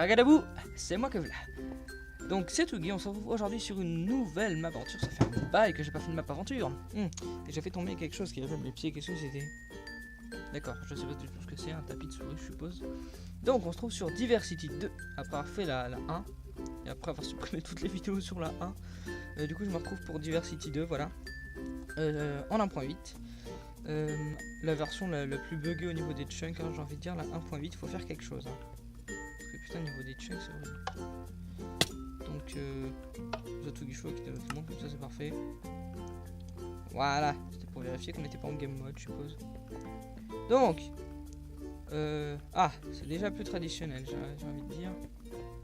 Ragadabou, c'est moi que voilà. Donc c'est Twiggy, on se retrouve aujourd'hui sur une nouvelle map aventure. Ça fait un bail que j'ai pas fait de map aventure. Et j'ai fait tomber quelque chose qui avait mes pieds, quelque chose c'était... D'accord, je sais pas du tout ce que c'est, un tapis de souris je suppose. Donc on se trouve sur Diversity 2, après avoir fait la 1. Et après avoir supprimé toutes les vidéos sur la 1. Du coup je me retrouve pour Diversity 2, voilà. En 1.8. La version la plus buggée au niveau des chunks, hein, j'ai envie de dire la 1.8, il faut faire quelque chose. Hein. Parce que putain, au niveau des chunks, c'est horrible. Donc, Zotugisho qui donne tout le monde, comme ça c'est parfait. Voilà, c'était pour vérifier qu'on n'était pas en game mode, je suppose. Donc, c'est déjà plus traditionnel, j'ai envie de dire.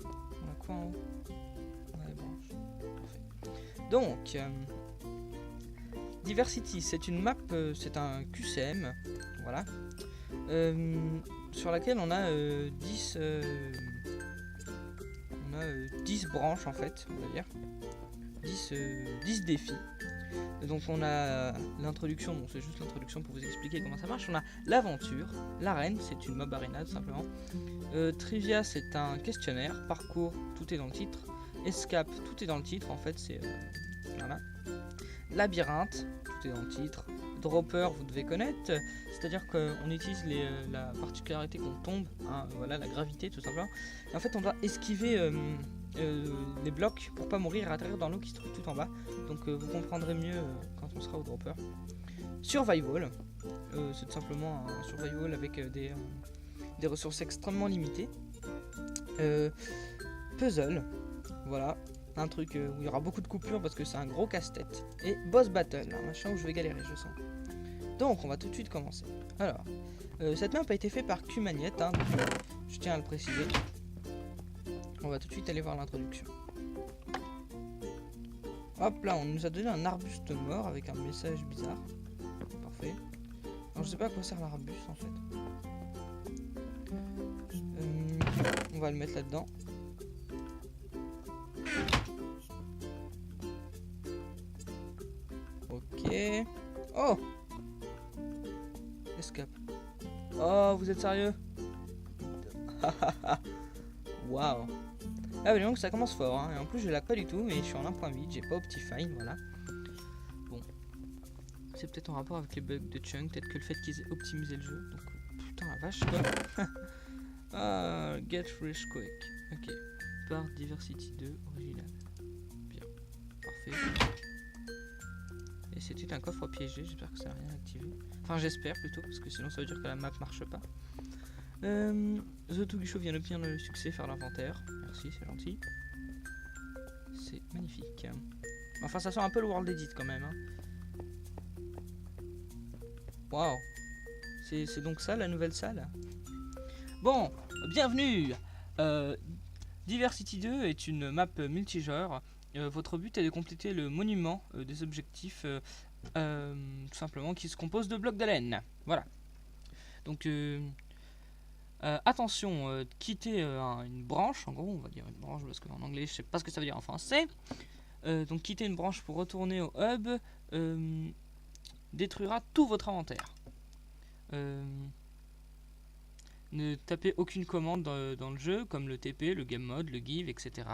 On a quoi en haut? On a les branches. Parfait. Donc, Diversity, c'est une map, c'est un QCM, voilà, sur laquelle on a 10 branches en fait, on va dire, 10 défis. Et donc on a l'introduction, bon c'est juste l'introduction pour vous expliquer comment ça marche. On a l'aventure, l'arène, c'est une mob arena tout simplement. Trivia, c'est un questionnaire, parcours, tout est dans le titre. Escape, tout est dans le titre en fait, c'est voilà. Labyrinthe, tout est dans le titre. Dropper, vous devez connaître, c'est-à-dire qu'on utilise la particularité qu'on tombe, hein, voilà, la gravité tout simplement. Et en fait, on doit esquiver les blocs pour pas mourir et atterrir dans l'eau qui se trouve tout en bas. Donc vous comprendrez mieux quand on sera au dropper. Survival, c'est tout simplement un survival avec des ressources extrêmement limitées. Puzzle, voilà. Un truc où il y aura beaucoup de coupures parce que c'est un gros casse-tête. Et boss battle, un machin où je vais galérer, je sens. Donc on va tout de suite commencer. Alors, cette map a été faite par Qmagnette, hein, donc, je tiens à le préciser. On va tout de suite aller voir l'introduction. Hop là, on nous a donné un arbuste mort avec un message bizarre. Parfait. Alors je sais pas à quoi sert l'arbuste en fait. On va le mettre là-dedans. Ok. Oh! Escape. Oh, vous êtes sérieux? Waouh! Ah, mais donc ça commence fort, hein. Et en plus, je lag pas du tout, mais je suis en 1.8, j'ai pas Optifine, voilà. Bon. C'est peut-être en rapport avec les bugs de chunk, peut-être que le fait qu'ils aient optimisé le jeu. Donc, putain, la vache, quoi. Ah, Get Fresh Quick. Ok. Par Diversity 2, original. Bien. Parfait. Et c'était un coffre piégé, j'espère que ça n'a rien activé. Enfin j'espère plutôt, parce que sinon ça veut dire que la map marche pas. Zotugisho vient d'obtenir le succès, faire l'inventaire. Merci, c'est gentil. C'est magnifique. Enfin ça sent un peu le World Edit quand même. Hein. Waouh. C'est donc ça la nouvelle salle. Bon, bienvenue. Diversity 2 est une map multijoueur. Votre but est de compléter le monument des objectifs tout simplement qui se compose de blocs de laine. Voilà. Donc attention, quitter une branche, en gros on va dire une branche parce qu'en anglais je sais pas ce que ça veut dire en français. Donc quitter une branche pour retourner au hub détruira tout votre inventaire. Ne tapez aucune commande dans le jeu comme le TP, le game mode, le give, etc.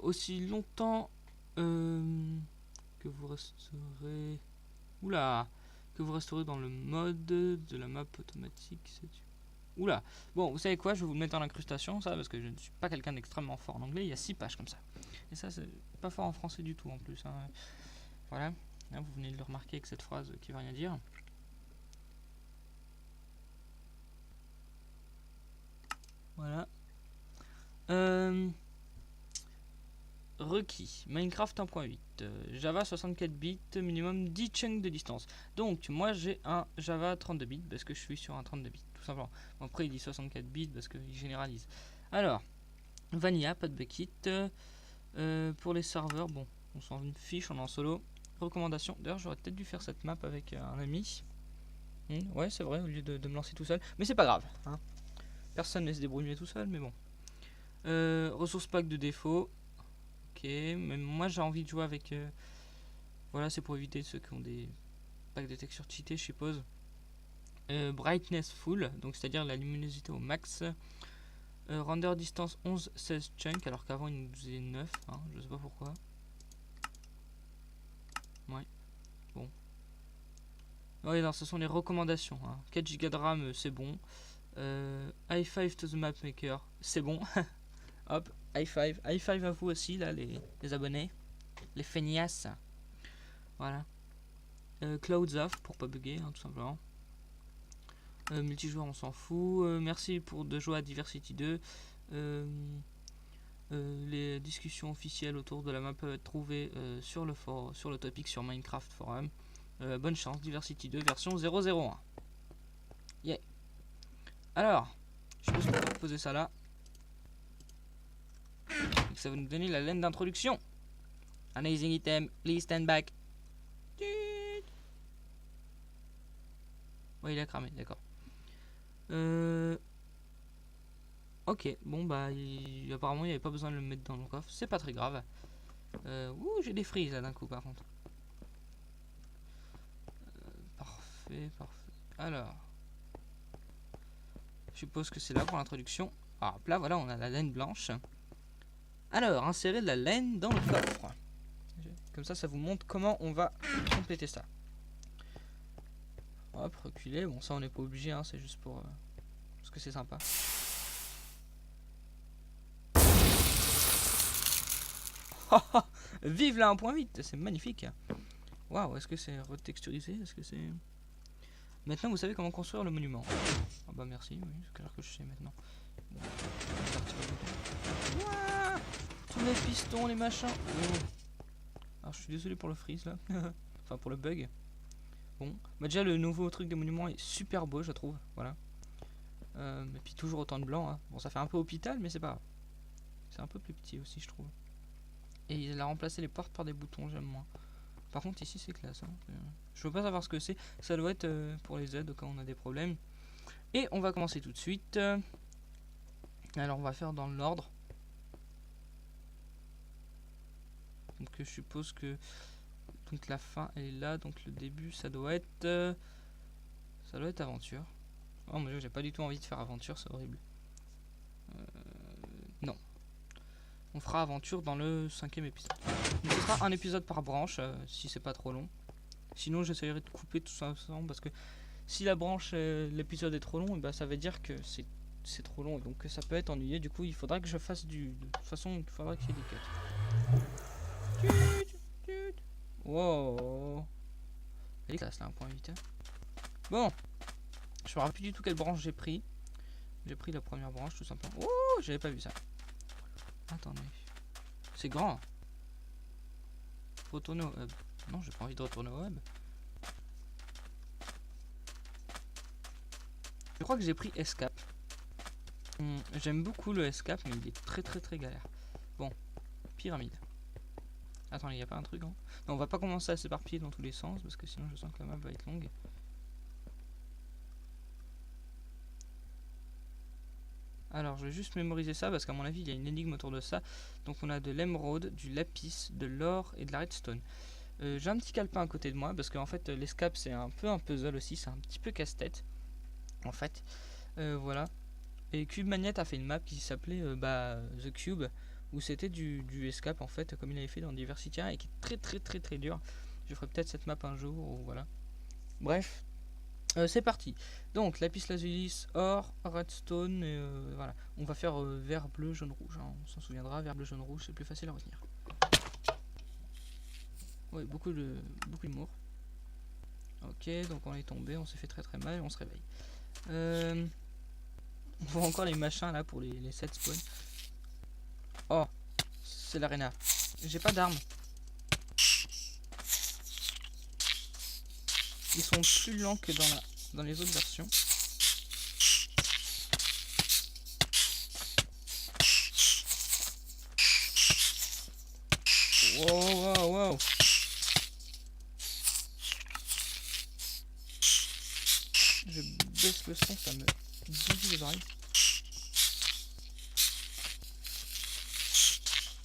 Aussi longtemps que vous resterez que vous resterez dans le mode de la map automatique. Oula, bon vous savez quoi, je vais vous le mettre en incrustation ça parce que je ne suis pas quelqu'un d'extrêmement fort en anglais. Il y a 6 pages comme ça et ça c'est pas fort en français du tout en plus, hein. Voilà, là, vous venez de le remarquer avec cette phrase qui veut rien dire. Voilà. Requis, Minecraft 1.8, Java 64 bits, minimum 10 chunks de distance. Donc moi j'ai un Java 32 bits parce que je suis sur un 32 bits, tout simplement. Bon, après il dit 64 bits parce qu'il généralise. Alors, Vanilla, pas de bucket. Pour les serveurs, bon, on s'en fiche, on est en solo. Recommandation, d'ailleurs j'aurais peut-être dû faire cette map avec un ami. Ouais c'est vrai, au lieu de me lancer tout seul. Mais c'est pas grave, hein. Personne ne se débrouille mieux tout seul, mais bon. Ressources pack de défaut. Ok, mais moi j'ai envie de jouer avec... voilà, c'est pour éviter ceux qui ont des packs de textures cheatés, je suppose. brightness full, donc c'est-à-dire la luminosité au max. Render distance 11-16 chunk, alors qu'avant il nous disait 9, hein, je sais pas pourquoi. Ouais, bon. Ouais, non, ce sont les recommandations. Hein. 4 Go de RAM, c'est bon. High five to the map maker, c'est bon. Hop, high five. High five à vous aussi, là, les abonnés. Les feignasses. Voilà. Clouds off pour pas bugger, hein, tout simplement. Multijoueur, on s'en fout. Merci pour de jouer à Diversity 2. Les discussions officielles autour de la map peuvent être trouvées sur le topic sur Minecraft Forum. Bonne chance, Diversity 2 version 001. Yeah. Alors, je pense qu'on va poser ça là. Et ça va nous donner la laine d'introduction. Amazing item, please stand back. Ouais, il a cramé, d'accord. Ok, bon bah apparemment il n'y avait pas besoin de le mettre dans le coffre, c'est pas très grave. Ouh, j'ai des frises là d'un coup par contre. Parfait, parfait. Alors, je suppose que c'est là pour l'introduction. Ah, là voilà, on a la laine blanche. Alors, insérer de la laine dans le coffre. Comme ça vous montre comment on va compléter ça. Hop, reculer. Bon, ça on n'est pas obligé, hein, c'est juste pour parce que c'est sympa. Vive la 1.8, c'est magnifique. Waouh, est-ce que c'est retexturisé? Est-ce que c'est... Maintenant vous savez comment construire le monument. Ah bah merci, oui, c'est clair que je sais maintenant. Bon, ouah, tous les pistons, les machins. Oh. Alors je suis désolé pour le freeze là. Enfin pour le bug. Bon, bah déjà le nouveau truc des monuments est super beau je trouve, voilà. Et puis toujours autant de blanc, hein. Bon ça fait un peu hôpital mais c'est pas grave. C'est un peu plus petit aussi je trouve. Et il a remplacé les portes par des boutons, j'aime moins. Par contre ici c'est classe, hein. Je veux pas savoir ce que c'est, ça doit être pour les aides quand on a des problèmes. Et on va commencer tout de suite. Alors on va faire dans l'ordre. Donc je suppose que donc la fin elle est là, donc le début ça doit être aventure. Oh mon dieu, j'ai pas du tout envie de faire aventure, c'est horrible. Non. On fera aventure dans le 5e épisode. Donc, ce sera un épisode par branche, si c'est pas trop long. Sinon j'essaierai de couper tout ça ensemble parce que si la branche, l'épisode est trop long, et bah, ça veut dire que c'est trop long et donc ça peut être ennuyé. Du coup il faudra que je fasse de toute façon il faudra qu'il y ait des cuts. Wow. Elle est classe là, 1.8. Bon. Je me rappelle plus du tout quelle branche j'ai pris. J'ai pris la première branche tout simplement. Oh, j'avais pas vu ça. Attendez. C'est grand. Faut retourner au hub. Non, j'ai pas envie de retourner au hub. Je crois que j'ai pris escape. J'aime beaucoup le escape, mais il est très galère. Bon, pyramide. Attends, il n'y a pas un truc, hein? Non, on va pas commencer à s'éparpiller dans tous les sens, parce que sinon je sens que la map va être longue. Alors, je vais juste mémoriser ça, parce qu'à mon avis, il y a une énigme autour de ça. Donc on a de l'émeraude, du lapis, de l'or et de la redstone. J'ai un petit calepin à côté de moi, parce qu'en fait, l'escape, c'est un peu un puzzle aussi, c'est un petit peu casse-tête. En fait, voilà. Et Cube Magnet a fait une map qui s'appelait The Cube, où c'était du escape en fait, comme il avait fait dans Diversity 1 et qui est très dur. Je ferai peut-être cette map un jour, ou voilà. Bref, c'est parti. Donc lapis lazuli, or, redstone, voilà. On va faire vert, bleu, jaune, rouge. Hein. On s'en souviendra, vert, bleu, jaune, rouge, c'est plus facile à retenir. Oui, beaucoup d'humour. Ok, donc on est tombé, on s'est fait très mal, on se réveille. On voit encore les machins là pour les 7 spawns. Oh, c'est l'arena. J'ai pas d'armes. Ils sont plus lents que dans les autres versions. Wow. Je baisse le son, ça me bousille les oreilles.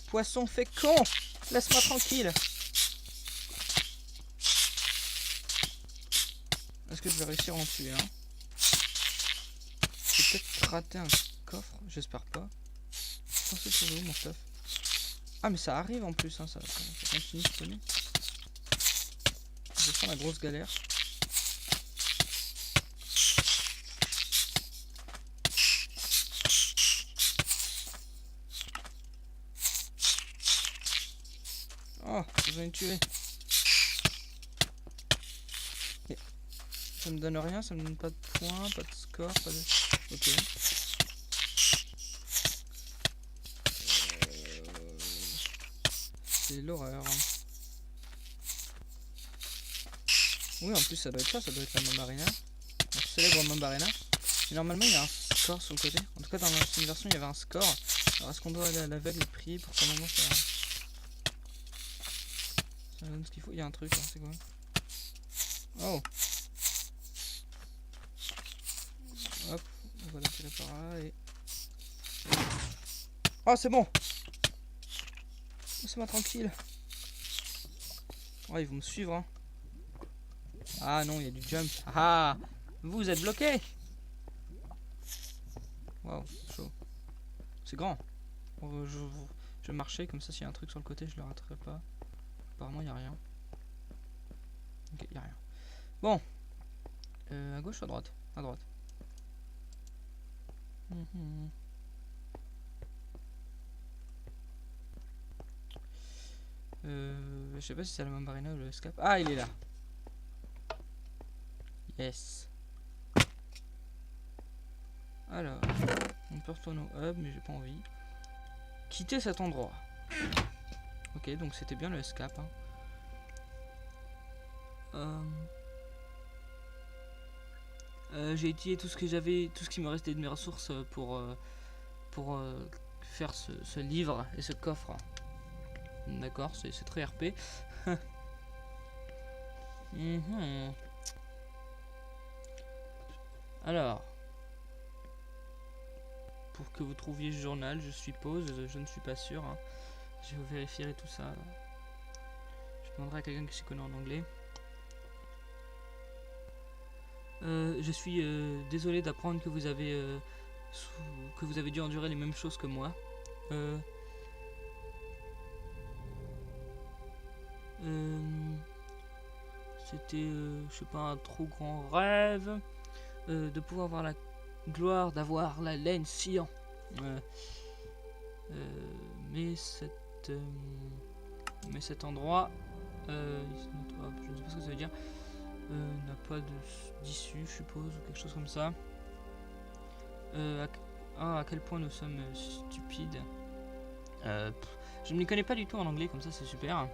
Poisson fécond, laisse-moi tranquille. Est-ce que je vais réussir à en tuer un? J'ai peut-être raté un coffre, j'espère pas. Je pensais trouver où mon stuff. Ah mais ça arrive en plus, hein, ça continue de spawner. Je sens la grosse galère. Oh, j'en ai tué. Et ça me donne rien, ça me donne pas de points, pas de score, pas de... Ok. C'est l'horreur. Oui, en plus ça doit être ça, ça doit être la Mambarina. La célèbre Mambarina. Et normalement il y a un score sur le côté. En tout cas dans l'ancienne version il y avait un score. Alors est-ce qu'on doit aller à l'aveugle et prier pour qu'à un moment ça donne ce qu'il faut? Il y a un truc, hein, c'est quoi? Oh! Hop, on va la tirer par là et... Oh c'est bon! Laissez-moi tranquille. Oh ils vont me suivre hein. Ah non, il y a du jump. Ah! Vous êtes bloqué! Waouh, chaud. C'est grand. Je marchais comme ça, s'il y a un truc sur le côté, je le raterai pas. Apparemment, il n'y a rien. Ok, il n'y a rien. Bon. À gauche ou à droite? À droite. Je sais pas si c'est la Mambarina ou le escape. Ah, il est là. Yes. Alors, on peut retourner au hub, mais j'ai pas envie. Quitter cet endroit. Ok, donc c'était bien le escape. Hein. J'ai utilisé tout ce que j'avais, tout ce qui me restait de mes ressources pour faire ce livre et ce coffre. D'accord, c'est très RP. Alors, pour que vous trouviez ce journal, je suppose, je ne suis pas sûr. Hein. Je vérifierai tout ça. Je demanderai à quelqu'un qui s'y connaît en anglais. Je suis désolé d'apprendre que vous avez dû endurer les mêmes choses que moi. C'était, je sais pas, un trop grand rêve de pouvoir avoir la gloire d'avoir la laine sciant. Mais cet endroit, je ne sais pas ce que ça veut dire, n'a pas d'issue, je suppose, ou quelque chose comme ça. À quel point nous sommes stupides. Je ne m'y connais pas du tout en anglais, comme ça c'est super.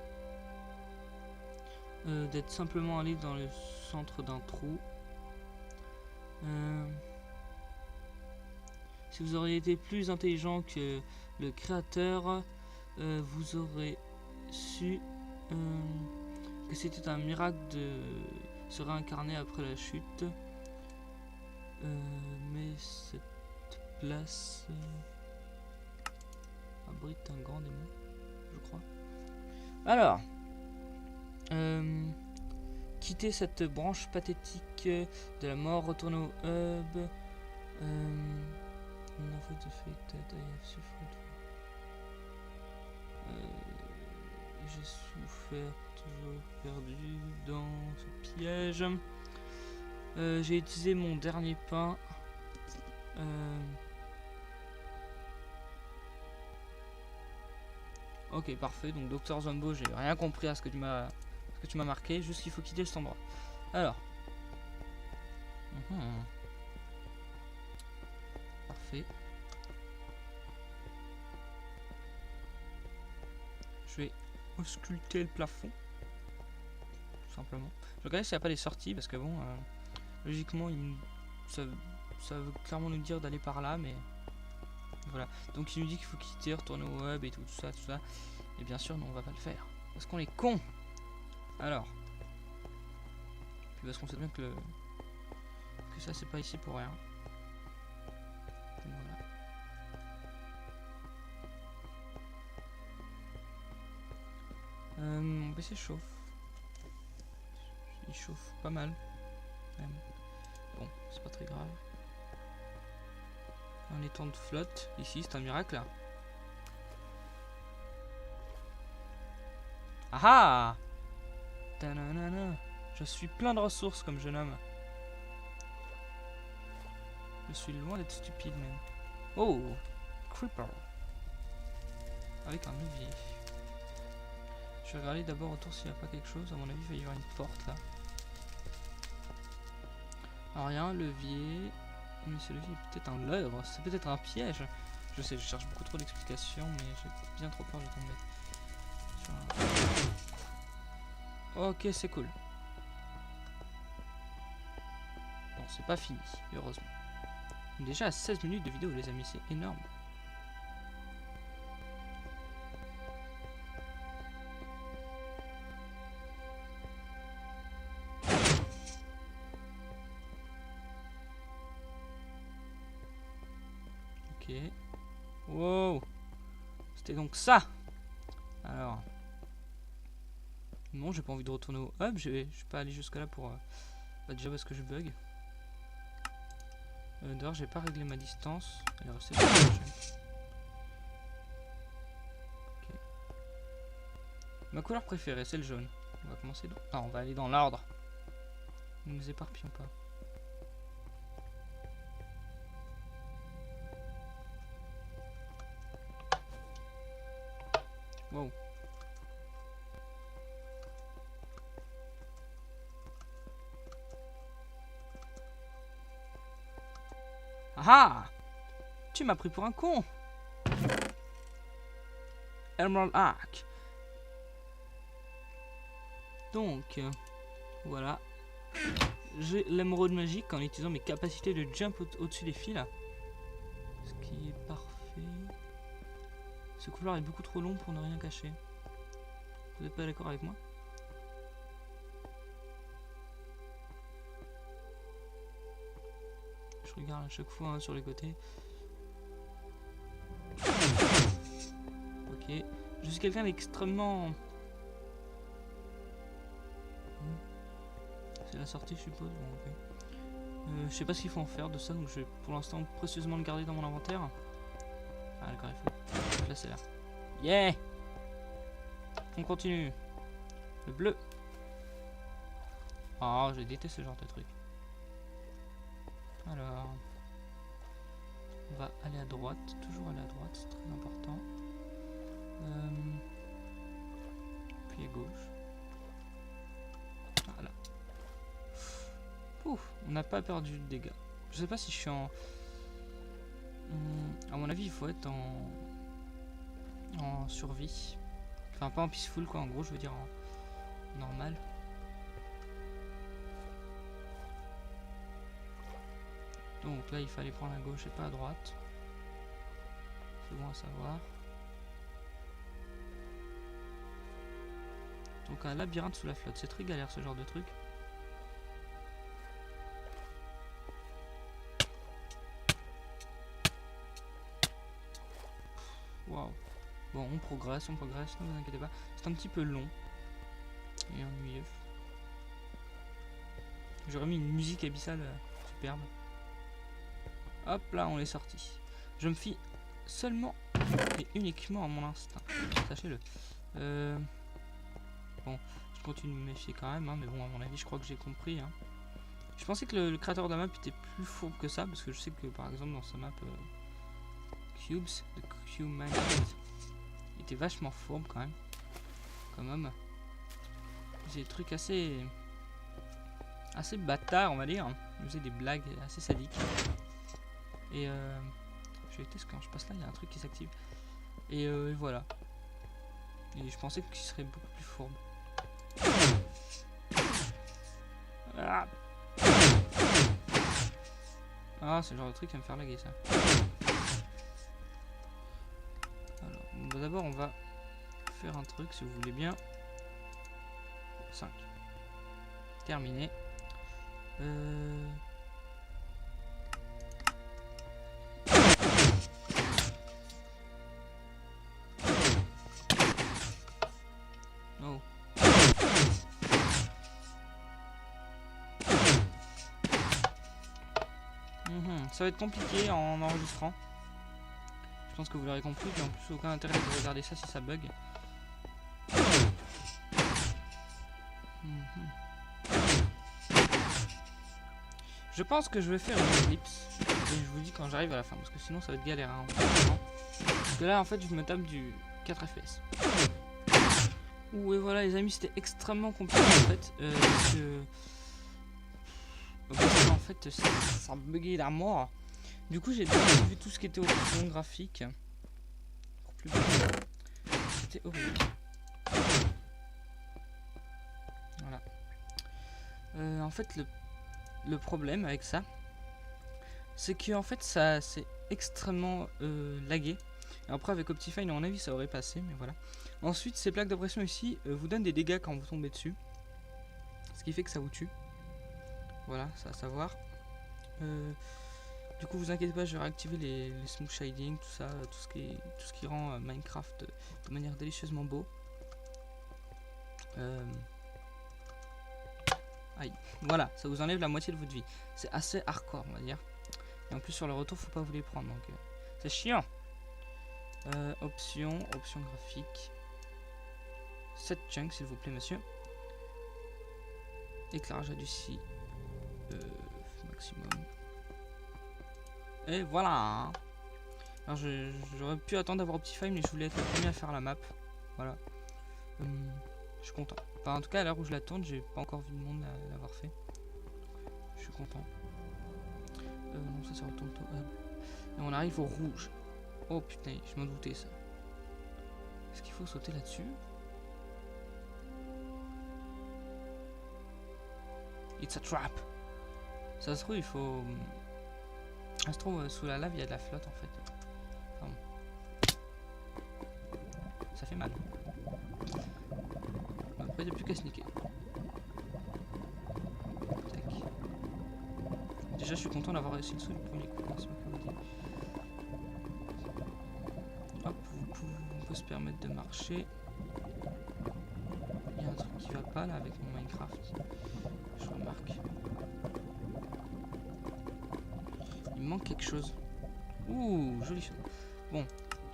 D'être simplement allé dans le centre d'un trou. Si vous auriez été plus intelligent que le créateur, vous aurez su que c'était un miracle de se réincarner après la chute. Mais cette place abrite un grand démon, je crois. Alors, quitter cette branche pathétique de la mort, retourner au hub. J'ai souffert, toujours perdu dans ce piège. J'ai utilisé mon dernier pain. Ok, parfait. Donc Docteur Zombo, j'ai rien compris à ce que tu m'as marqué. Juste qu'il faut quitter cet endroit. Alors. Parfait. Je vais ausculter le plafond. Tout simplement. Je regarde s'il n'y a pas des sorties parce que bon, logiquement, ça veut clairement nous dire d'aller par là, mais voilà. Donc il nous dit qu'il faut quitter, retourner au web et tout ça, tout ça. Et bien sûr, non, on va pas le faire parce qu'on est con. Alors, puis parce qu'on sait bien que ça c'est pas ici pour rien. Donc, voilà. Mon PC chauffe. Il chauffe pas mal. Même. Bon, c'est pas très grave. Un étang de flotte. Ici, c'est un miracle. Ah ah! Ta-na-na-na. Je suis plein de ressources comme jeune homme. Je suis loin d'être stupide même. Oh! Creeper. Avec un levier. Je vais regarder d'abord autour s'il n'y a pas quelque chose. À mon avis, il va y avoir une porte là. Alors, il y a un levier. Mais ce levier est peut-être un leurre. C'est peut-être un piège. Je sais, je cherche beaucoup trop d'explications, mais j'ai bien trop peur de tomber sur un... Ok, c'est cool. Bon, c'est pas fini, heureusement. Déjà à 16 minutes de vidéo, les amis, c'est énorme. Ok. Wow. C'était donc ça. Alors. Non, j'ai pas envie de retourner au hub. Je vais pas aller jusque là pour... Bah déjà parce que je bug. D'ailleurs, j'ai pas réglé ma distance. Elle est restée sur la prochaine. Ok. Ma couleur préférée, c'est le jaune. On va commencer dans... Ah, on va aller dans l'ordre. Ne nous éparpillons pas. Wow. Ah! Tu m'as pris pour un con! Emerald Arc. Donc, voilà. J'ai l'émeraude magique en utilisant mes capacités de jump au-dessus des fils. Ce qui est parfait. Ce couloir est beaucoup trop long pour ne rien cacher. Vous n'êtes pas d'accord avec moi? Je regarde à chaque fois sur les côtés. Ok. Je suis quelqu'un d'extrêmement... C'est la sortie, je suppose. Bon, okay. Je sais pas ce qu'il faut en faire de ça, donc je vais pour l'instant précieusement le garder dans mon inventaire. Ah d'accord, il faut placer là. Yeah! On continue. Le bleu. Oh, je déteste ce genre de truc. Alors, on va aller à droite, toujours aller à droite, c'est très important. Puis à gauche. Voilà. Ouf, on n'a pas perdu de dégâts. Je sais pas si je suis en... à mon avis, il faut être en survie. Enfin, pas en peaceful, quoi, en gros, je veux dire en normal. Donc là, il fallait prendre à gauche et pas à droite. C'est bon à savoir. Donc un labyrinthe sous la flotte, c'est très galère ce genre de truc. Waouh. Bon, on progresse, ne vous inquiétez pas. C'est un petit peu long et ennuyeux. J'aurais mis une musique abyssale superbe. Hop là, on est sorti. Je me fie seulement et uniquement à mon instinct. Sachez-le. Bon, je continue de me méfier quand même, hein, mais bon, à mon avis, je crois que j'ai compris. Hein. Je pensais que le créateur de la map était plus fourbe que ça, parce que je sais que par exemple dans sa map Cubes, de Cube Minecraft, il était vachement fourbe quand même. Comme homme. J'ai des trucs assez bâtards, on va dire. Il faisait des blagues assez sadiques. Et je déteste quand je passe là, il y a un truc qui s'active. Et voilà. Et je pensais qu'il serait beaucoup plus fourbe. Ah, c'est le genre de truc qui va me faire laguer ça. Alors, bon, d'abord on va faire un truc si vous voulez bien. 5. Terminé. Oh. Ça va être compliqué en enregistrant. Je pense que vous l'aurez compris. Puis en plus, aucun intérêt de regarder ça si ça bug. Je pense que je vais faire une ellipse. Et je vous dis quand j'arrive à la fin. Parce que sinon, ça va être galère. Hein, parce que là, en fait, je me tape du 4 FPS. Ouh, et voilà, les amis, c'était extrêmement compliqué en fait. Parce qu'en fait, ça buguait la mort. Du coup, j'ai vu tout ce qui était option graphique. Pour plus c'était horrible. Voilà. En fait, le problème avec ça, c'est que en fait, ça c'est extrêmement lagué. Et après, avec Optifine, à mon avis, ça aurait passé, mais voilà. Ensuite, ces plaques de pression ici vous donnent des dégâts quand vous tombez dessus. Ce qui fait que ça vous tue. Voilà, ça à savoir. Du coup, vous inquiétez pas, je vais réactiver les smooth shading, tout ça, tout ce qui rend Minecraft de manière délicieusement beau. Aïe, voilà, ça vous enlève la moitié de votre vie. C'est assez hardcore, on va dire. Et en plus, sur le retour, faut pas vous les prendre, donc c'est chiant. Option graphique. 7 chunks, s'il vous plaît, monsieur. Éclairage adouci. Maximum. Et voilà. Alors j'aurais pu attendre d'avoir Optifine, mais je voulais être le premier à faire la map. Voilà. Je suis content. Enfin, en tout cas, à l'heure où je la tourne, j'ai pas encore vu de monde l'avoir fait. Je suis content. Non, ça retourne tout. Et on arrive au rouge. Oh putain, je m'en doutais ça. Est-ce qu'il faut sauter là-dessus? It's a trap. Ça se trouve, il faut... Ça se trouve, sous la lave, il y a de la flotte en fait. Pardon. Ça fait mal. Après, il n'y a plus qu'à sneaker. Tac. Déjà, je suis content d'avoir réussi le saut du premier coup. Hop, on peut se permettre de marcher. Il y a un truc qui va pas là avec mon Minecraft. Je remarque. Il me manque quelque chose. Ouh, jolie chose. Bon,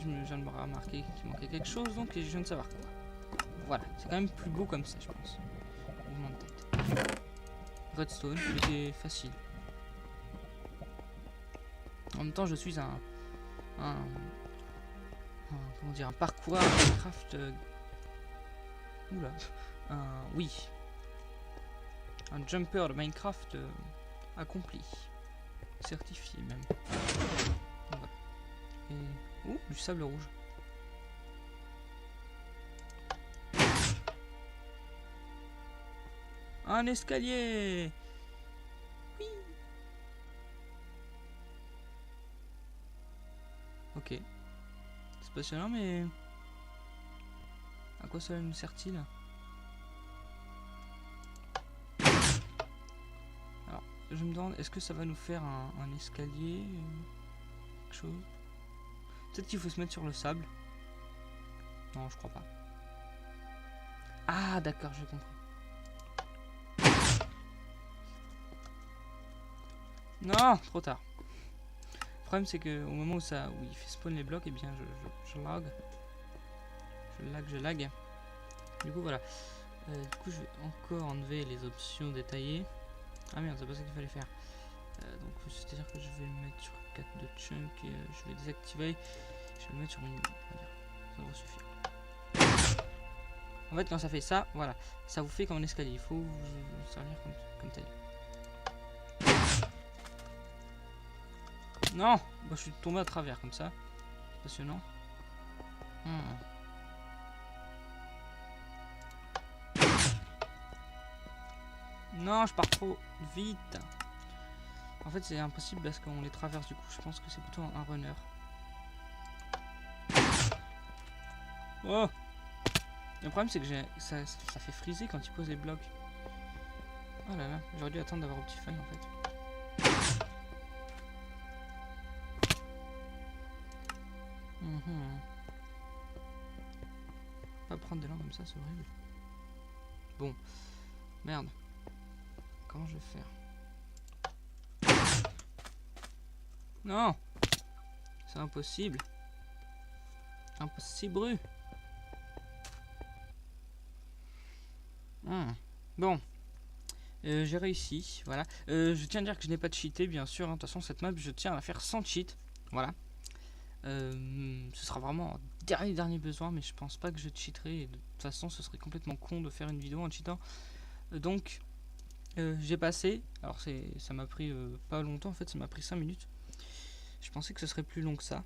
je viens de me remarquer qu'il manquait quelque chose, donc je viens de savoir quoi. Voilà, c'est quand même plus beau comme ça, je pense. Mouvement de tête. Redstone, c'était facile. En même temps, je suis comment dire, un parcoureur Minecraft. Oula, oui, un jumper de Minecraft accompli, certifié même. Voilà. Et du sable rouge. Un escalier. Oui. Ok. C'est passionnant, mais à quoi ça nous sert-il? Alors, je me demande, est-ce que ça va nous faire un escalier, quelque chose? Peut-être qu'il faut se mettre sur le sable. Non, je crois pas. Ah, d'accord, j'ai compris. Non, trop tard. Le problème c'est que au moment où il fait spawn les blocs, et eh bien je lag. Je lag. Du coup voilà. Du coup je vais encore enlever les options détaillées. Ah merde, c'est pas ça qu'il fallait faire. Donc c'est à dire que je vais le mettre sur 4 de chunk et je vais désactiver. Je vais le mettre sur une. Ça va suffire. En fait quand ça fait ça, voilà, ça vous fait comme un escalier. Il faut vous servir comme tel. Non, bah, je suis tombé à travers comme ça. Passionnant. Non, je pars trop vite. En fait, c'est impossible parce qu'on les traverse du coup. Je pense que c'est plutôt un runner. Oh. Le problème, c'est que ça fait friser quand il pose les blocs. Oh là là, j'aurais dû attendre d'avoir Optifine en fait. Pas prendre de l'an comme ça, c'est horrible. Bon, merde. Comment je vais faire? Non. C'est impossible. Impossible. Bon. J'ai réussi, voilà. Je tiens à dire que je n'ai pas de cheaté, bien sûr. De toute façon, cette map, je tiens à la faire sans cheat. Voilà. Ce sera vraiment un dernier besoin, mais je pense pas que je cheaterai. Et de toute façon, ce serait complètement con de faire une vidéo en cheatant. Donc, j'ai passé. Alors, ça m'a pris pas longtemps, en fait, ça m'a pris 5 minutes. Je pensais que ce serait plus long que ça.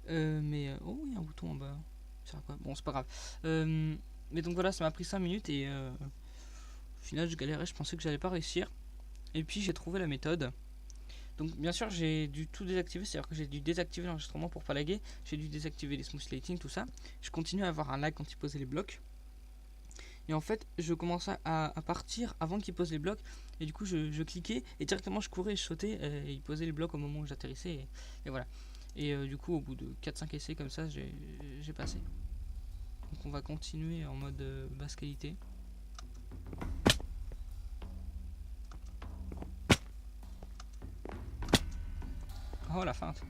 Oh, il y a un bouton en bas. C'est quoi? Bon, c'est pas grave. Mais donc voilà, ça m'a pris 5 minutes et au final, je galérais. Je pensais que j'allais pas réussir. Et puis, j'ai trouvé la méthode. Donc, bien sûr, j'ai dû tout désactiver. C'est-à-dire que j'ai dû désactiver l'enregistrement pour pas laguer. J'ai dû désactiver les smooth lighting, tout ça. Je continue à avoir un lag quand il posait les blocs. Et en fait, je commençais à partir avant qu'il pose les blocs. Et du coup, je cliquais et directement, je courais et je sautais. Et il posait les blocs au moment où j'atterrissais. Et voilà. Et du coup, au bout de 4-5 essais comme ça, j'ai passé. Donc, on va continuer en mode basse qualité. Oh, la feinte.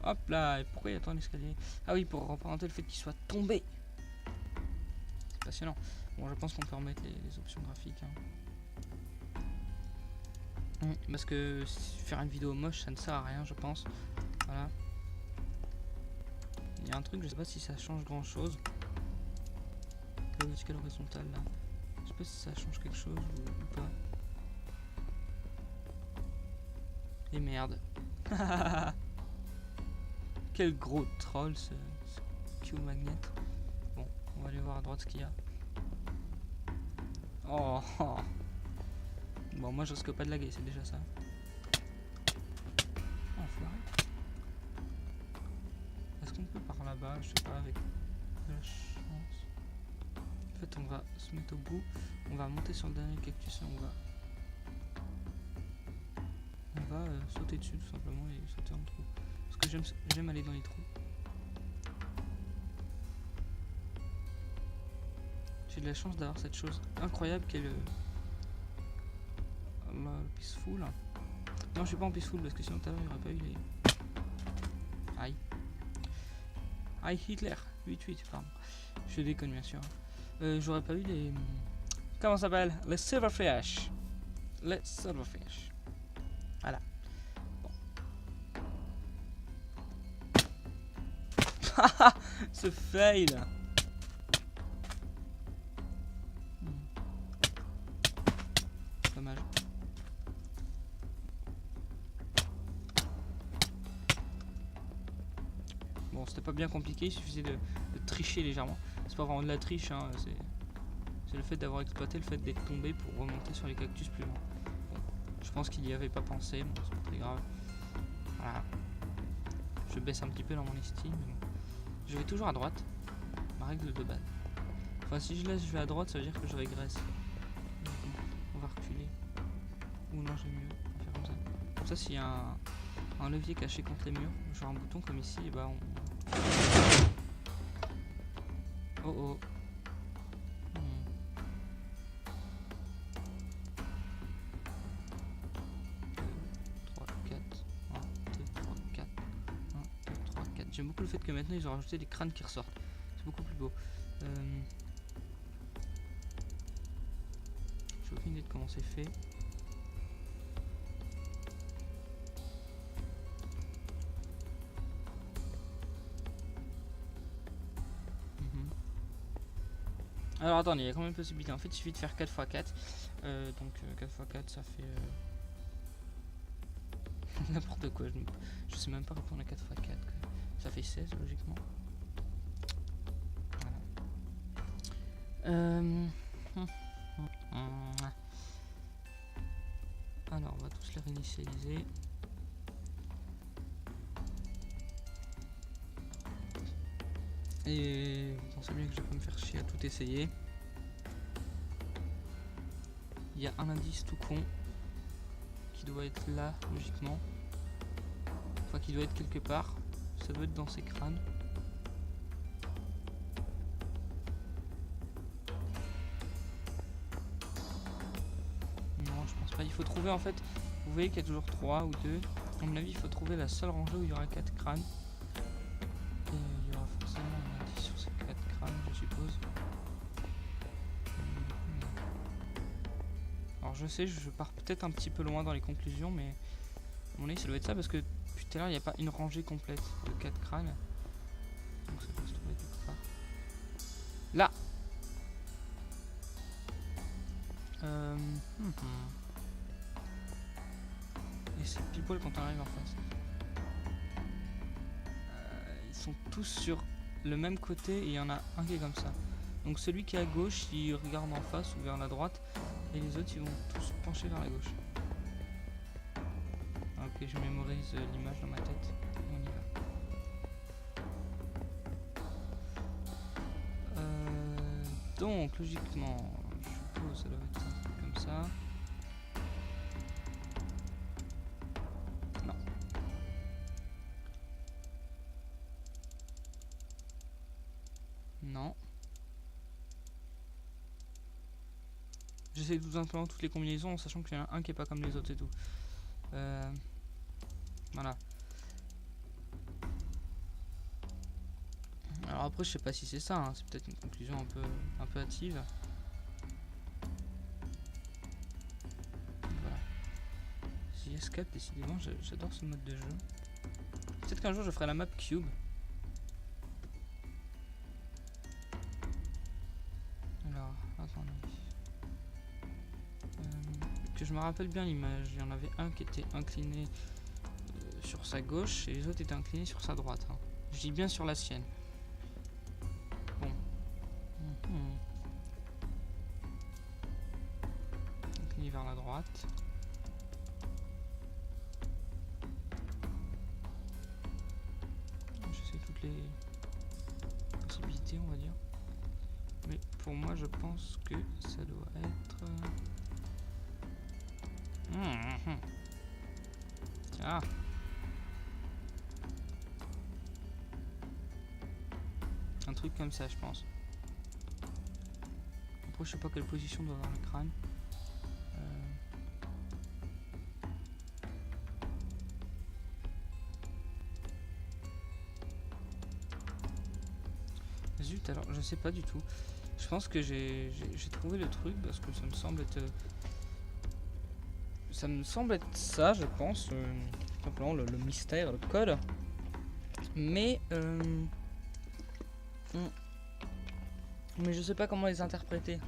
Hop là, et pourquoi il y a tant d'escaliers? Ah oui, pour représenter le fait qu'il soit tombé. C'est passionnant. Bon, je pense qu'on peut remettre les options graphiques. Parce que faire une vidéo moche, ça ne sert à rien, je pense. Voilà. Il y a un truc, je sais pas si ça change grand chose. Le vertical horizontal là. Je sais pas si ça change quelque chose ou pas. Et merde. Quel gros troll ce Q-Magnet. Bon, on va aller voir à droite ce qu'il y a. Oh. Bon, moi je risque pas de laguer, c'est déjà ça. Enfoiré. Est-ce qu'on peut par là-bas? Je sais pas, avec de la chance. En fait, on va se mettre au bout. On va monter sur le dernier cactus et on va sauter dessus tout simplement et sauter en trou. Parce que j'aime aller dans les trous. J'ai de la chance d'avoir cette chose incroyable qu'est le peaceful. Non, je suis pas en peaceful parce que sinon tout à l'heure il n'y aurait pas eu les. Aïe. Aïe Hitler 8-8, pardon. Je déconne bien sûr. J'aurais pas eu les. Comment ça s'appelle? Les silverfish. Les silverfish. Voilà. Bon. Ce fail. Dommage. Bon, c'était pas bien compliqué, il suffisait de tricher légèrement. C'est pas vraiment de la triche, hein, c'est le fait d'avoir exploité le fait d'être tombé pour remonter sur les cactus plus loin. Bon, je pense qu'il y avait pas pensé, bon, c'est pas très grave. Voilà. Je baisse un petit peu dans mon estime, mais bon. Je vais toujours à droite, ma règle de base. Enfin, si je vais à droite, ça veut dire que je régresse. Donc, on va reculer. Ou non, j'ai mieux, on va faire comme ça. Comme ça, s'il y a un levier caché contre les murs, genre un bouton comme ici, et bah on. Oh oh. 3, 4. 1, 2, 3, 4. 1, 2, 3, 4. J'aime beaucoup le fait que maintenant ils ont rajouté des crânes qui ressortent. C'est beaucoup plus beau. J'ai aucune idée de comment c'est fait. Alors attendez, il y a quand même une possibilité. En fait, il suffit de faire 4 x 4. Donc 4 x 4, ça fait n'importe quoi. Je sais même pas répondre à 4 x 4. Ça fait 16 logiquement. Voilà. Alors, on va tous les réinitialiser. Et vous pensez bien que je vais pas me faire chier à tout essayer. Il y a un indice tout con qui doit être là, logiquement. Enfin, qui doit être quelque part. Ça doit être dans ces crânes. pense pas. Il faut trouver en fait. Vous voyez qu'il y a toujours 3 ou 2. À mon avis, il faut trouver la seule rangée où il y aura 4 crânes. Et il y aura forcément un indice sur ces 4 crânes, je suppose. Alors je sais, je pars peut-être un petit peu loin dans les conclusions, mais à mon avis, ça doit être ça parce que depuis tout à l'heure, il n'y a pas une rangée complète de 4 crânes. Donc ça doit se trouver quelque part. Là! Et c'est pile poil quand on arrive en face. Ils sont tous sur le même côté et il y en a un qui est comme ça. Donc celui qui est à gauche, il regarde en face ou vers la droite. Et les autres, ils vont tous pencher vers la gauche. Ok, je mémorise l'image dans ma tête. On y va. Donc, logiquement, je suppose ça doit être un truc comme ça. Non. Non. J'essaie tout simplement toutes les combinaisons en sachant qu'il y en a un qui est pas comme les autres et tout. Voilà. Alors après je sais pas si c'est ça, hein. C'est peut-être une conclusion un peu hâtive. Voilà. Si escape décidément, j'adore ce mode de jeu. Peut-être qu'un jour je ferai la map cube. Alors, attendez. Que je me rappelle bien l'image, il y en avait un qui était incliné sur sa gauche et les autres étaient inclinés sur sa droite. Hein. Je dis bien sur la sienne. Bon. Incliné vers la droite. Je sais toutes les possibilités, on va dire. Mais pour moi, je pense que ça doit être... Ah. Un truc comme ça, je pense. Après, je sais pas quelle position doit avoir le crâne. Zut, alors je sais pas du tout. Je pense que j'ai trouvé le truc parce que ça me semble être... Ça me semble être ça, je pense. Tout simplement le mystère, le code. Mais... mais je sais pas comment les interpréter.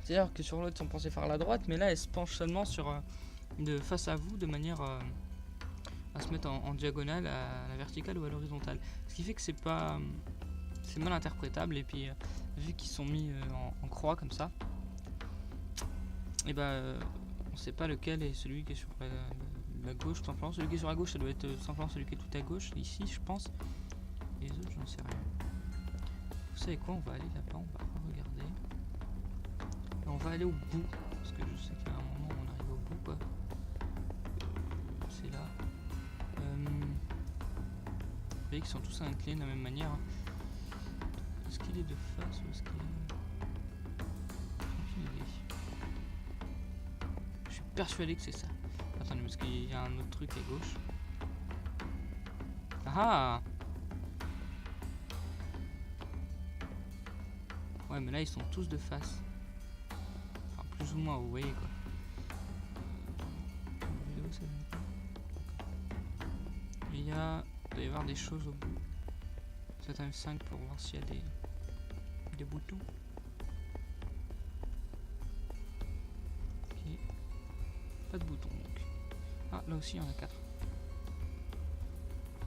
C'est-à-dire que sur l'autre, on pensait faire à la droite, mais là, elle se penche seulement sur de face à vous, de manière à se mettre en diagonale, à la verticale ou à l'horizontale. Ce qui fait que c'est pas... c'est mal interprétable, et puis vu qu'ils sont mis en croix comme ça, et bah on sait pas lequel est celui qui est sur la gauche, tout simplement. Celui qui est sur la gauche, ça doit être tout simplement celui qui est tout à gauche, ici je pense. Et les autres, je ne sais rien. Vous savez quoi, on va aller là-bas, on va regarder. Et on va aller au bout, parce que je sais qu'il y a un moment où on arrive au bout, quoi. C'est là. Vous voyez qu'ils sont tous inclinés de la même manière. Hein. Est-ce qu'il est de face ou est-ce qu'il est... Aucune idée. Je suis persuadé que c'est ça. Attendez, parce qu'il y a un autre truc à gauche. Ah! Ouais, mais là ils sont tous de face. Enfin, plus ou moins, vous voyez quoi. Il y a... il doit y avoir des choses au bout. C'est un F5 pour voir s'il y a des boutons. Ok. Pas de boutons donc. Ah, là aussi il y en a 4.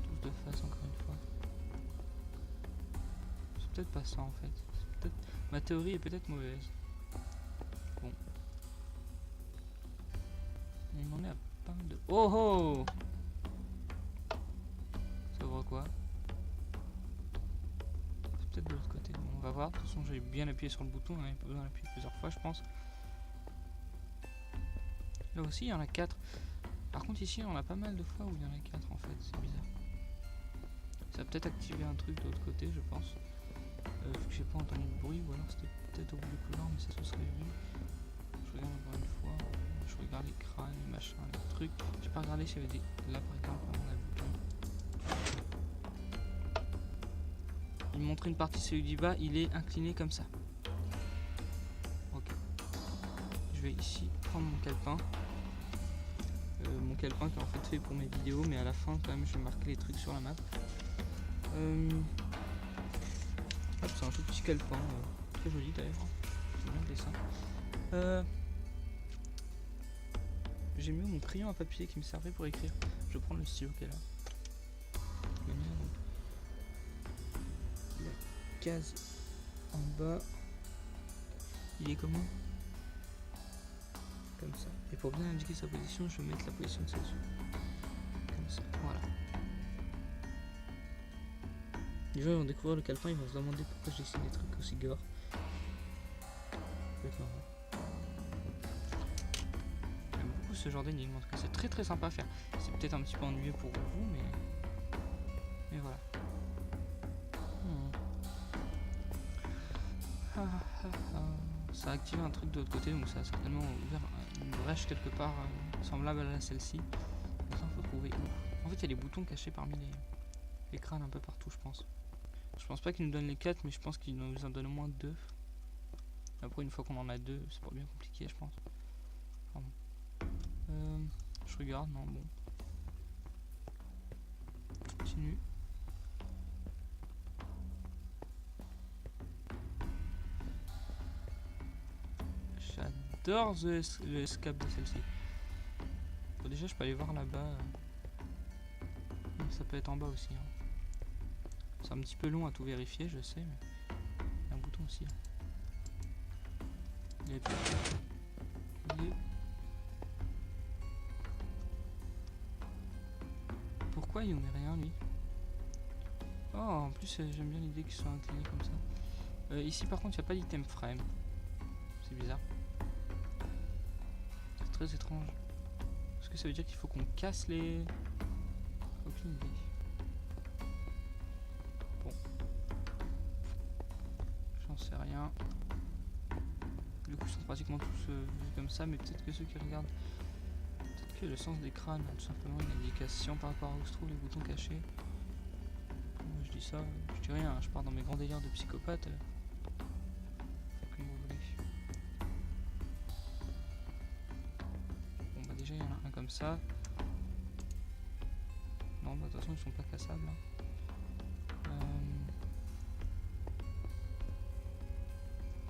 Tous de face encore une fois. C'est peut-être pas ça en fait. Ma théorie est peut-être mauvaise. Bon. On en est à pas mal de... Oh oh! Ça ouvre quoi? C'est peut-être de l'autre côté. Bon, on va voir. De toute façon, j'ai bien appuyé sur le bouton. Il n'y a pas besoin d'appuyer plusieurs fois, je pense. Là aussi, il y en a 4. Par contre, ici, on a pas mal de fois où il y en a 4 en fait. C'est bizarre. Ça va peut-être activer un truc de l'autre côté, je pense. Vu que j'ai pas entendu de bruit, ou alors c'était peut-être au bout du couloir, mais ça se serait vu. Je regarde encore une fois. Je je regarde les crânes, les machins, les trucs. J'ai pas regardé s'il y avait des... Là par exemple, on a le bouton. Il me montrait une partie, celui du bas, il est incliné comme ça. Ok. Je vais ici prendre mon calepin. Mon calepin qui est en fait pour mes vidéos, mais à la fin quand même je vais marquer les trucs sur la map. Hop, c'est un tout petit calepin, très joli d'ailleurs. J'aime bien le dessin. J'ai mis mon crayon à papier qui me servait pour écrire. Je vais prendre le stylo qui est là. Je vais mettre la case en bas. Il est comment? Comme ça. Et pour bien indiquer sa position, je vais mettre la position de celle-ci. Comme ça. Voilà. Les gens ils vont découvrir le calepin, ils vont se demander pourquoi je dessine des trucs aussi gore. J'aime beaucoup ce genre d'énigme, en tout cas c'est très très sympa à faire. C'est peut-être un petit peu ennuyeux pour vous, mais voilà. Ça a activé un truc de l'autre côté, donc ça a certainement ouvert une brèche quelque part semblable à celle-ci. Ça il faut trouver où. En fait il y a des boutons cachés parmi les crânes un peu partout je pense. Je pense pas qu'il nous donne les 4, mais je pense qu'il nous en donne au moins 2. Après une fois qu'on en a 2, c'est pas bien compliqué je pense. Pardon. Je regarde, non bon. Continue. J'adore le escape de celle-ci. Bon, déjà je peux aller voir là-bas. Ça peut être en bas aussi. Hein. C'est un petit peu long à tout vérifier, je sais, mais il y a un bouton aussi. Hein. Il est Pourquoi il ne met rien lui? Oh, en plus j'aime bien l'idée qu'il soit incliné comme ça. Ici par contre il n'y a pas d'item frame. C'est bizarre. C'est très étrange. Est-ce que ça veut dire qu'il faut qu'on casse les... Aucune idée. Bon. J'en sais rien. Du coup ils sont pratiquement tous vus comme ça, mais peut-être que ceux qui regardent... Peut-être que le sens des crânes a tout simplement une indication par rapport à où se trouvent les boutons cachés. Moi je dis ça, je dis rien, je pars dans mes grands délires de psychopathe. Comme vous voulez. Bon bah déjà il y en a un comme ça. Non bah de toute façon ils sont pas cassables. Hein.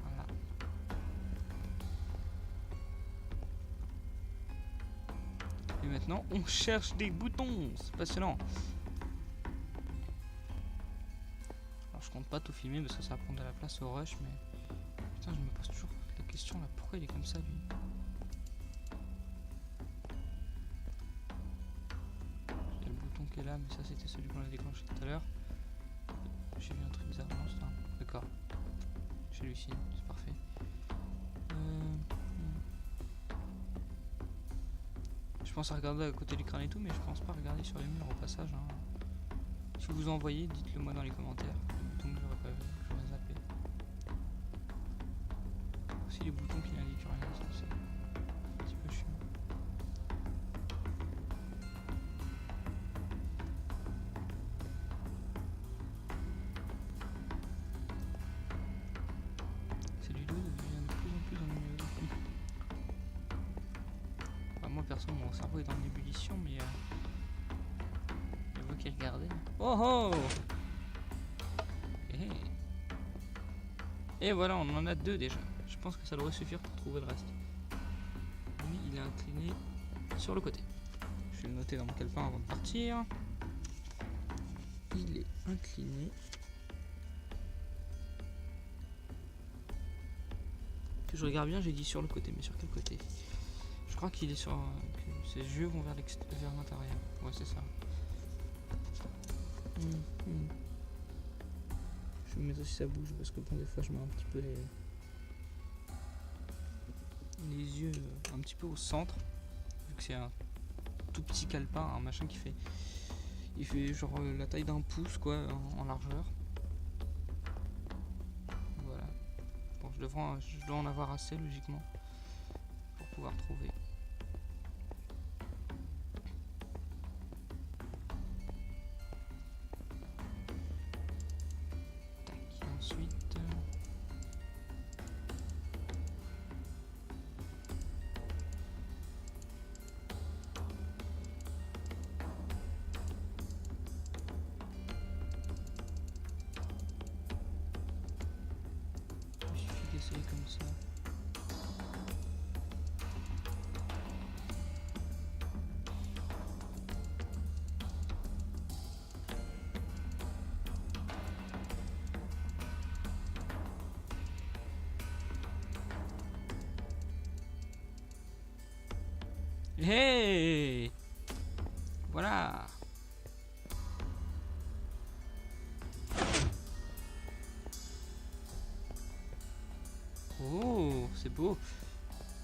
Voilà. Et maintenant on cherche des boutons. C'est passionnant. Alors je compte pas tout filmer parce que ça va prendre de la place au rush, mais putain je me pose toujours la question là, pourquoi il est comme ça lui? Il y a le bouton qui est là, mais ça c'était celui qu'on a déclenché tout à l'heure. J'ai vu un truc bizarre, non c'est un... D'accord. Celui-ci, c'est parfait. Je pense à regarder à côté du crâne et tout, mais je pense pas regarder sur les murs au passage. Hein. Si vous en voyez, dites-le moi dans les commentaires. Les boutons que j'aurais pas vu, j'aurais zappé. Aussi les boutons qui n'indiquent rien, ça c'est un petit peu chiant. Celui-là devient de plus en plus ennuyeux. Enfin, moi perso, mon cerveau est en ébullition, mais vous qui regardez. Oh oh! Et voilà, on en a 2 déjà. Je pense que ça devrait suffire pour trouver le reste. Lui, il est incliné sur le côté. Je vais le noter dans mon calepin avant de partir. Il est incliné. Que je regarde bien, j'ai dit sur le côté, mais sur quel côté? Je crois qu'il est sur... que ses yeux vont vers l'intérieur. Ouais, c'est ça. Je vais mettre aussi sa bouche parce que bon, des fois je mets un petit peu les yeux un petit peu au centre, vu que c'est un tout petit calepin, un machin qui fait... Il fait genre la taille d'un pouce quoi en largeur. Voilà. Bon, je dois en avoir assez logiquement pour pouvoir trouver. passer comme ça. Hey! Voilà! Oh, c'est beau!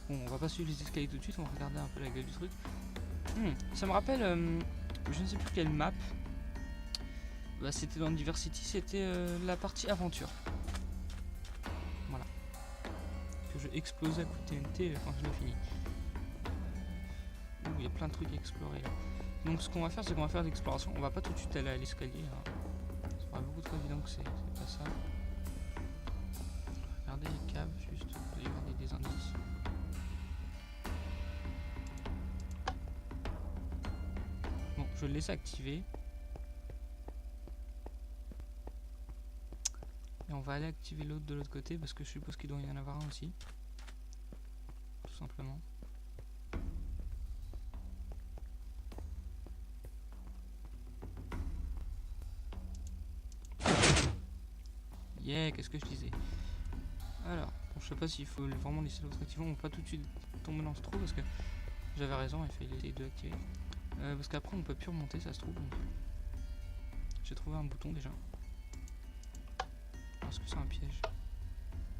Bon, on va pas suivre les escaliers tout de suite, on va regarder un peu la gueule du truc. Ça me rappelle, je ne sais plus quelle map. Bah, c'était dans Diversity, c'était la partie aventure. Voilà. Que je explosais à coup de TNT quand je l'ai fini. Il y a plein de trucs à explorer là. Donc ce qu'on va faire, c'est qu'on va faire de l'exploration. On va pas tout de suite aller à l'escalier. Hein. Ça paraît beaucoup trop évident que c'est pas ça. Regardez les caves, juste. Vous allez regarder des indices. Bon, je le laisse activer. Et on va aller activer l'autre de l'autre côté parce que je suppose qu'il doit y en avoir un aussi. Tout simplement. Yeah, qu'est-ce que je disais? Alors, bon, je sais pas s'il faut vraiment laisser l'autre activé. On va pas tout de suite tomber dans ce trou parce que j'avais raison, il fallait les deux activer. Parce qu'après on peut plus remonter, ça se trouve. J'ai trouvé un bouton déjà. Est-ce que c'est un piège?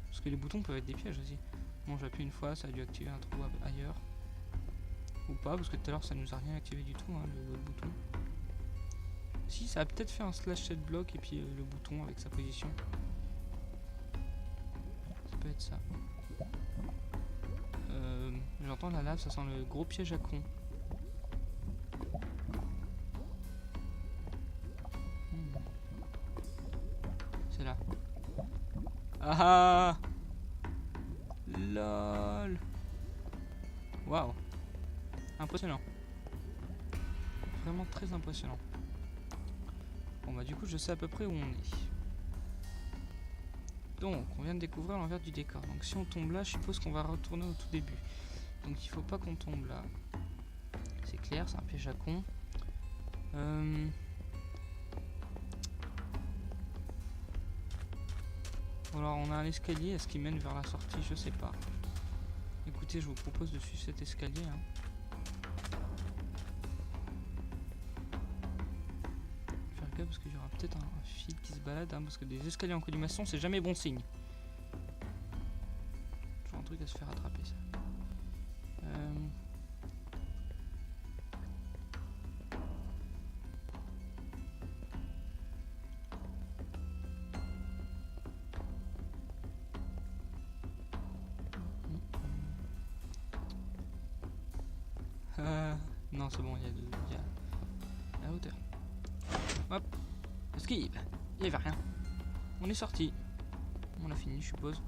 Parce que les boutons peuvent être des pièges aussi. Bon, j'appuie une fois, ça a dû activer un trou ailleurs. Ou pas, parce que tout à l'heure ça nous a rien activé du tout, hein, le bouton. Si, ça a peut-être fait un slash set block et puis le bouton avec sa position. Ça peut être ça. J'entends la lave, ça sent le gros piège à con. C'est là. Ah ah! Lol! Waouh! Impressionnant. Vraiment très impressionnant. Bon bah du coup je sais à peu près où on est. Donc on vient de découvrir l'envers du décor. Donc si on tombe là, je suppose qu'on va retourner au tout début. Donc il faut pas qu'on tombe là. C'est clair, c'est un piège à con. Alors on a un escalier, est-ce qu'il mène vers la sortie? Je sais pas. Écoutez, je vous propose de suivre cet escalier. Hein. Faire gaffe parce qu'il y aura peut-être un fil qui se balade. Hein, parce que des escaliers en colimaçon, c'est jamais bon signe. Toujours un truc à se faire attraper ça. Non, c'est bon, il y a la hauteur. Hop, esquive. Il n'y avait rien. On est sorti. On a fini, je suppose.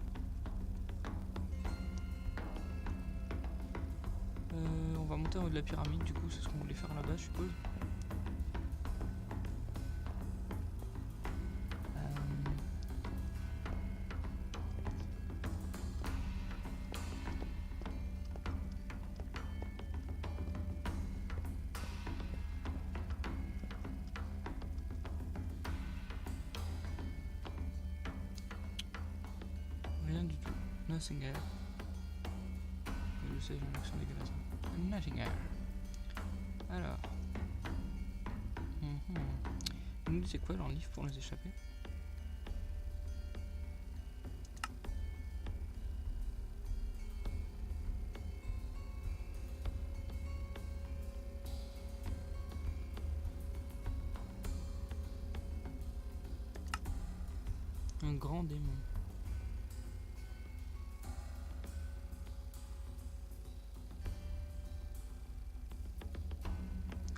On va monter en haut de la pyramide, du coup, c'est ce qu'on voulait faire là-bas, je suppose. Rien du tout. Nothing here. Je sais, j'ai une action dégueulasse. Nothing here. Alors. Nous, c'est quoi leur livre pour nous échapper? Un grand démon.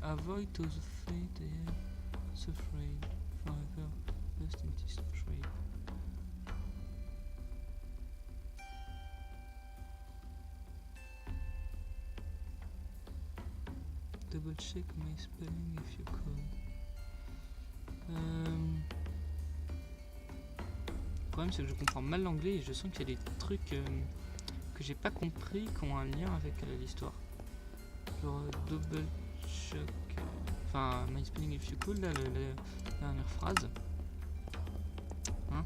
Avoid to the fate they have afraid forever lost in this trade. Double check my spelling if you could. problème c'est que je comprends mal l'anglais et je sens qu'il y a des trucs que j'ai pas compris qui ont un lien avec l'histoire. Genre double shock. Enfin, my spelling if you could, là, la dernière phrase. Hein,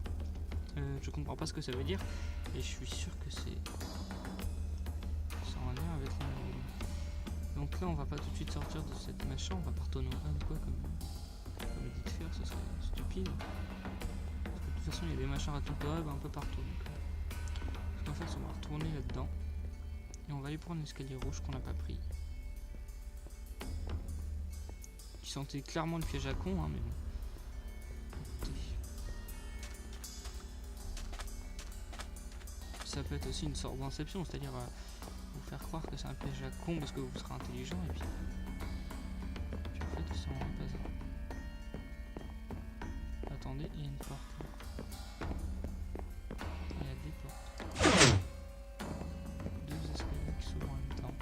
je comprends pas ce que ça veut dire et je suis sûr que c'est en lien avec l'anglais. Donc là on va pas tout de suite sortir de cette machin, on va pas retourner au run quoi comme dit de faire, ce serait stupide. Parce que de toute façon il y a des machins à tout un peu partout. Donc, ce qu'on va faire c'est qu'on va retourner là-dedans. Et on va aller prendre l'escalier rouge qu'on n'a pas pris. Qui sentait clairement le piège à con hein, mais bon. Écoutez. Ça peut être aussi une sorte d'inception, c'est-à-dire vous faire croire que c'est un piège à con parce que vous serez intelligent et puis en fait ils sont pas ça. Attendez, il y a une porte. Il y a des portes. Deux escaliers qui s'ouvrent en même temps.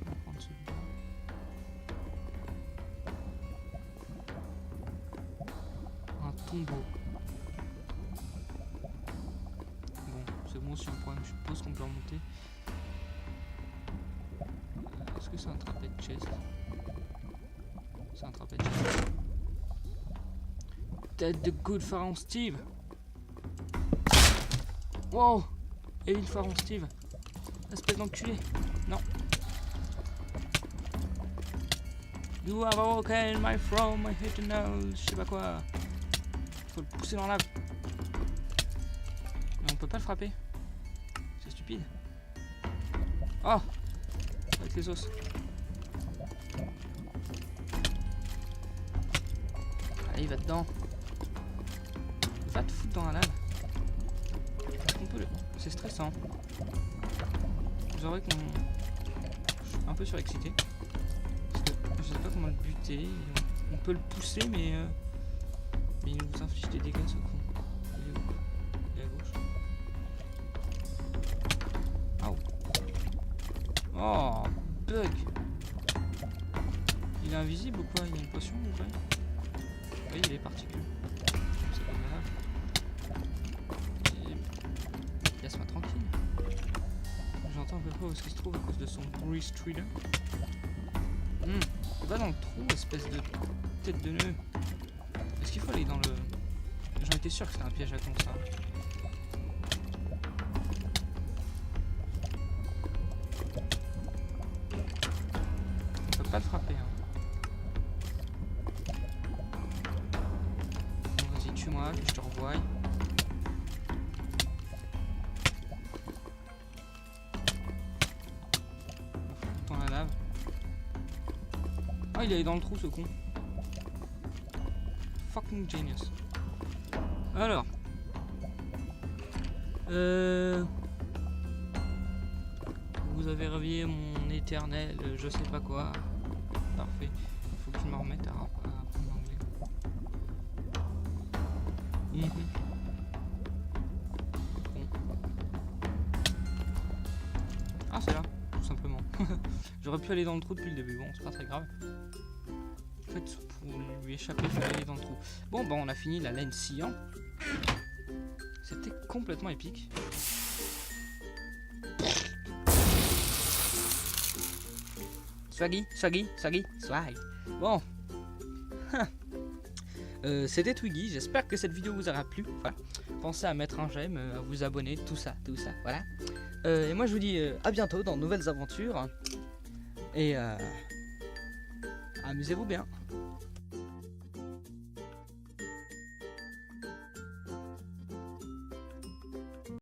On va prendre celui-là. Un tombeau. Bon, c'est bon si on prend, je suppose qu'on peut remonter. Est-ce que c'est un trapèze chest? C'est un trapèze chest. Tête de good Pharaon Steve. Wow, Evil Pharaon Steve. Espèce d'enculé. Non. You have awoken my throne, my hate to know. Je sais pas quoi. Faut le pousser dans l'âme. Mais on peut pas le frapper. C'est stupide. Oh, avec les os. Allez, va dedans. Va te foutre dans la lave. C'est stressant. Vous aurez qu'on... Je suis un peu surexcité. Parce que je sais pas comment le buter. On peut le pousser mais il nous inflige des dégâts ce con. Il est où? Il est à gauche. Oh, bug. Il est invisible ou quoi? Il y a une potion ou quoi? Oui, il est particulier. C'est pas grave. Laisse-moi tranquille. J'entends à peu près où est-ce qu'il se trouve à cause de son bruit streeter. Va dans le trou, espèce de tête de nœud. Est-ce qu'il faut aller dans le... J'en étais sûr que c'était un piège à con ça. On peut pas le frapper hein. Bon, vas-y tue-moi, que je te revoie. Ah, il est allé dans le trou ce con. Fucking genius. Alors. Vous avez réveillé mon éternel je sais pas quoi. Parfait. Il faut que je me remette à apprendre l'anglais. Bon. Ah, c'est là, tout simplement. J'aurais pu aller dans le trou depuis le début. Bon, c'est pas très grave. En fait, pour lui échapper, il fallait aller dans le trou. Bon, bah, on a fini la laine sciant. C'était complètement épique. Swaggy, swaggy, swaggy, swag. Bon. C'était Twiggy. J'espère que cette vidéo vous aura plu. Voilà. Pensez à mettre un j'aime, à vous abonner, tout ça. Voilà. Et moi, je vous dis à bientôt dans de nouvelles aventures. Et amusez-vous bien.